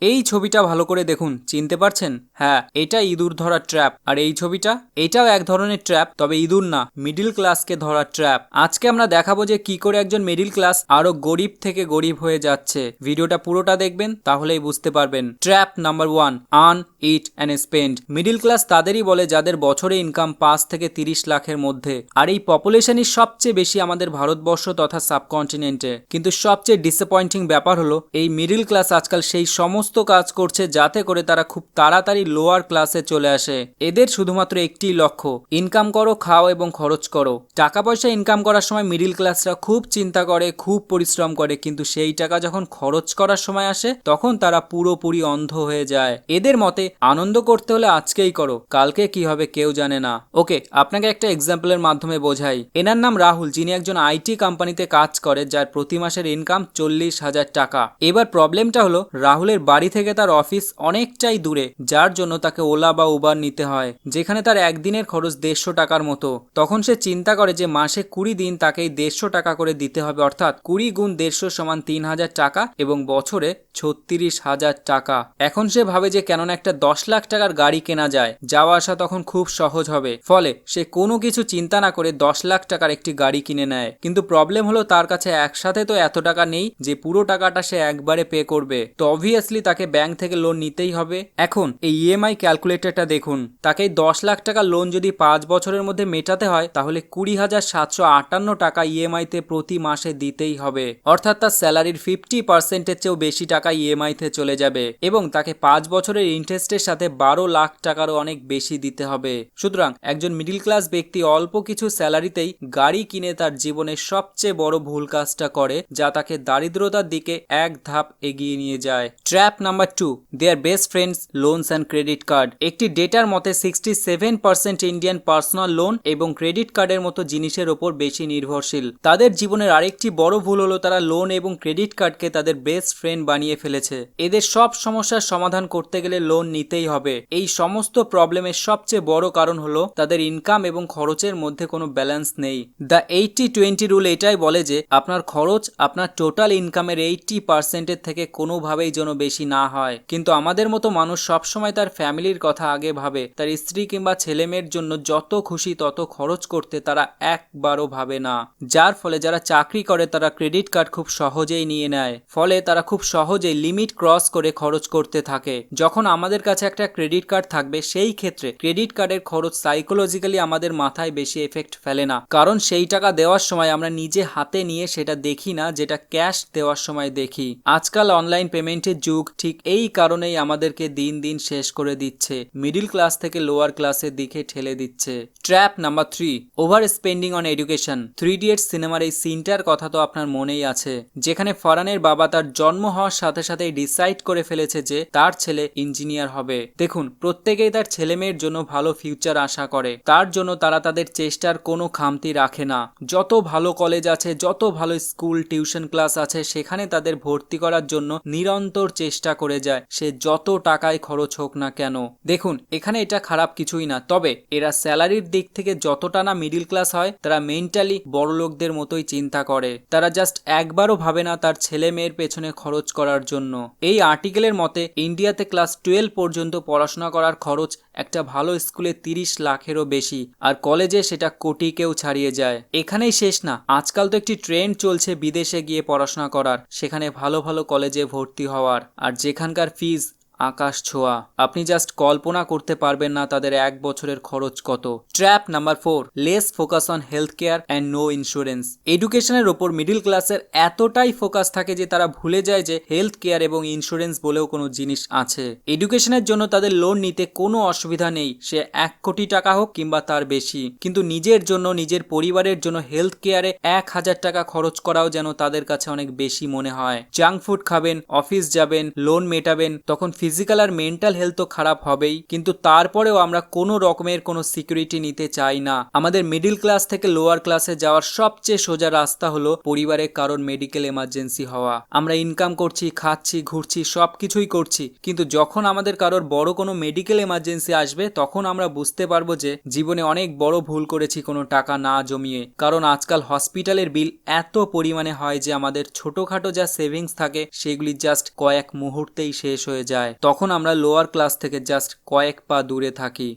এই ছবিটা ভালো করে দেখুন, চিনতে পারছেন? হ্যাঁ, এটা ইঁদুর ধরার ট্র্যাপ। আর এই ছবিটা, এটাও এক ধরনের ট্র্যাপ, তবে ইঁদুর না, মিডিল ক্লাসকে ধরার ট্র্যাপ। আজকে আমরা দেখাবো যে কি করে একজন মিডিল ক্লাস আরো গরিব থেকে গরিব হয়ে যাচ্ছে। ভিডিওটা পুরোটা দেখবেন, তাহলেই বুঝতে পারবেন। Trap number 1, earn, it and spend. Middle class তাদেরই বলে যাদের বছরে ইনকাম 5 থেকে 30 লাখের মধ্যে। আর এই পপুলেশনই সবচেয়ে বেশি আমাদের ভারতবর্ষ তথা সাবকন্টিনেন্টে। কিন্তু সবচেয়ে ডিসঅ্যাপয়েন্টিং ব্যাপার হলো এই মিডিল ক্লাস আজকাল সেই সমস্ত কাজ করছে যাতে করে তারা খুব তাড়াতাড়ি লোয়ার ক্লাসে চলে আসে। এদের শুধুমাত্র একটি লক্ষ্য, ইনকাম করো, খাও এবং খরচ করো। টাকা পয়সা ইনকাম করার সময় মিডিল ক্লাসরা খুব চিন্তা করে, খুব পরিশ্রম করে, কিন্তু সেই টাকা যখন খরচ করার সময় আসে তখন তারা পুরোপুরি অন্ধ হয়ে যায়। এদের মতে আনন্দ করতে হলে আজকেই করো, কালকে কি হবে কেউ জানে না। ওকে, আপনাকে একটা এক্সাম্পলের মাধ্যমে বোঝাই। এনার নাম রাহুল, যিনি একজন আইটি কোম্পানিতে কাজ করে, যার প্রতি মাসের ইনকাম 40,000 টাকা। এবার প্রবলেমটা হলো রাহুলের বাড়ি থেকে তার অফিস অনেকটাই দূরে, যার জন্য তাকে ওলা বা উবার নিতে হয়, যেখানে তার একদিনের খরচ 150 টাকার মতো। তখন সে চিন্তা করে যে মাসে 20 দিন তাকে 150 টাকা করে দিতে হবে, অর্থাৎ 20 গুণ 150 সমান 3,000 টাকা এবং বছরে 36,000 টাকা। এখন সে ভাবে যে কেননা একটা 10 লাখ টাকার গাড়ি কেনা যায়, যাওয়া আসা তখন খুব সহজ হবে। ফলে সে কোনো কিছু চিন্তা না করে 10 লাখ টাকার একটি গাড়ি কিনে নেয়। কিন্তু প্রবলেম হলো তার কাছে একসাথে তো এত টাকা নেই যে পুরো টাকাটা সে একবারে পে করবে। তো অবভিয়াসলি তাকে ব্যাংক থেকে লোন নিতেই হবে। এখন এই ইএমআই ক্যালকুলেটরটা দেখুন, তাকে 10 লাখ টাকা লোন যদি 5 বছরের মধ্যে মেটাতে হয় তাহলে 20,758 টাকা ইএমআইতে প্রতি মাসে দিতেই হবে। অর্থাৎ তার স্যালারির 50%-এর চেয়েও বেশি টাকা ইএমআইতে চলে যাবে এবং তাকে 5 বছরের ইন্টারেস্টের সাথে 12 লাখ টাকারও অনেক বেশি দিতে হবে। সুতরাং একজন মিডিল ক্লাস ব্যক্তি অল্প কিছু স্যালারিতেই গাড়ি কিনে তার জীবনের সবচেয়ে বড় ভুল কাজটা করে, যা তাকে দারিদ্রতার দিকে এক ধাপ এগিয়ে নিয়ে যায়। Trap number 2, their best friends, loans and credit card. একটি ডেটার মতে 67% ইন্ডিয়ান পার্সোনাল লোন এবং ক্রেডিট কার্ডের মতো জিনিসের ওপর বেশি নির্ভরশীল। তাদের জীবনের আরেকটি বড় ভুল হলো তারা লোন এবং ক্রেডিট কার্ডকে তাদের বেস্ট ফ্রেন্ড বানিয়ে ফেলেছে। এদের সব সমস্যার সমাধান করতে গেলে লোন নিতেই হবে। এই সমস্ত প্রবলেমের সবচেয়ে বড় কারণ হলো তাদের ইনকাম এবং খরচের মধ্যে কোনো ব্যালেন্স নেই। দ্য 80-20 রুল এটাই বলে যে আপনার খরচ আপনার টোটাল ইনকামের 80%-এর থেকে কোনোভাবেই যেন বেশি না হয়। কিন্তু আমাদের মতো মানুষ সবসময় তার ফ্যামিলির কথা আগে ভাবে। তার স্ত্রী কিংবা ছেলেমেয়ের জন্য যত খুশি তত খরচ করতে তারা একবারও ভাবে না। যার ফলে যারা চাকরি করে তারা ক্রেডিট কার্ড খুব সহজেই নিয়ে নেয়। ফলে তারা খুব সহজেই লিমিট ক্রস করে খরচ করতে থাকে। যখন আমাদের কাছে একটা ক্রেডিট কার্ড থাকবে সেই ক্ষেত্রে ক্রেডিট কার্ডের খরচ সাইকোলজিক্যালি আমাদের মাথায় বেশি এফেক্ট ফেলে না, কারণ সেই টাকা দেওয়ার সময় আমরা নিজে হাতে নিয়ে সেটা দেখি না, যেটা ক্যাশ দেওয়ার সময় দেখি। আজকাল অনলাইন পেমেন্টের যুগ, ঠিক এই কারণেই আমাদেরকে দিন দিন শেষ করে দিচ্ছে, মিডিল ক্লাস থেকে লোয়ার ক্লাসের দিকে ঠেলে দিচ্ছে। Trap number 3, over spending on education. 3 idiots সিনেমার এই সিনটার কথা তো আপনার মনেই আছে, যেখানে ফারহানের বাবা তার জন্ম হওয়ার সাথে সাথেই ডিসাইড করে ফেলেছে যে তার ছেলে ইঞ্জিনিয়ার হবে। দেখুন, প্রত্যেকেই তার ছেলে মেয়ের জন্য ভালো ফিউচার আশা করে, তার জন্য তারা তাদের চেষ্টার কোনো খামতি রাখে না। যত ভালো কলেজ আছে, যত ভালো স্কুল টিউশন ক্লাস আছে, সেখানে তাদের ভর্তি করার জন্য নিরন্তর চেষ্টা করে যায়, সে যত টাকায় খরচ হোক না কেন। দেখুন, এখানে এটা খারাপ কিছুই না, তবে এরা স্যালারির দিক থেকে যতটা না মিডিল ক্লাস হয়, তারা মেন্টালি বড় লোকদের মতোই চিন্তা করে। তারা জাস্ট একবারও ভাবে না তার ছেলে মেয়ের পেছনে খরচ করার জন্য। এই আর্টিকেলের মতে ইন্ডিয়াতে ক্লাস 12 পর্যন্ত পড়াশোনা করার খরচ একটা ভালো স্কুলে 30 লাখেরও বেশি, আর কলেজে সেটা কোটিকেও ছাড়িয়ে যায়। এখানেই শেষ না, আজকাল তো একটি ট্রেন্ড চলছে বিদেশে গিয়ে পড়াশোনা করার, সেখানে ভালো ভালো কলেজে ভর্তি হওয়ার, আর যেখানকার ফিজ আকাশ ছোঁয়া। আপনি জাস্ট কল্পনা করতে পারবেন না তাদের এক বছরের খরচ কত। Trap number 4, less focus on health care and no insurance. এডুকেশনের ওপর মিডিল ক্লাসের এতটাই ফোকাস থাকে যে তারা ভুলে যায় যে হেলথ কেয়ার এবং ইন্স্যুরেন্স বলেও কোনো জিনিস আছে। এডুকেশনের জন্য তাদের লোন নিতে কোনো অসুবিধা নেই, সে 1 কোটি টাকা হোক কিংবা তার বেশি, কিন্তু নিজের জন্য, নিজের পরিবারের জন্য হেলথ কেয়ারে 1,000 টাকা খরচ করাও যেন তাদের কাছে অনেক বেশি মনে হয়। জাঙ্ক ফুড খাবেন, অফিস যাবেন, লোন মেটাবেন, তখন ফিজিক্যাল আর মেন্টাল হেলথ তো খারাপ হবেই, কিন্তু তারপরেও আমরা কোনো রকমের কোনো সিকিউরিটি নিতে চাই না। আমাদের মিডিল ক্লাস থেকে লোয়ার ক্লাসে যাওয়ার সবচেয়ে সোজা রাস্তা হলো পরিবারের কারোর মেডিকেল এমার্জেন্সি হওয়া। আমরা ইনকাম করছি, খাচ্ছি, ঘুরছি, সবকিছুই করছি, কিন্তু যখন আমাদের কারোর বড় কোনো মেডিকেল এমার্জেন্সি আসবে তখন আমরা বুঝতে পারবো যে জীবনে অনেক বড় ভুল করেছি কোনো টাকা না জমিয়ে। কারণ আজকাল হসপিটালের বিল এত পরিমাণে হয় যে আমাদের ছোটখাটো যা সেভিংস থাকে সেগুলি জাস্ট কয়েক মুহূর্তেই শেষ হয়ে যায়। তখন আমরা লোয়ার ক্লাস থেকে জাস্ট কয়েক পা দূরে থাকি।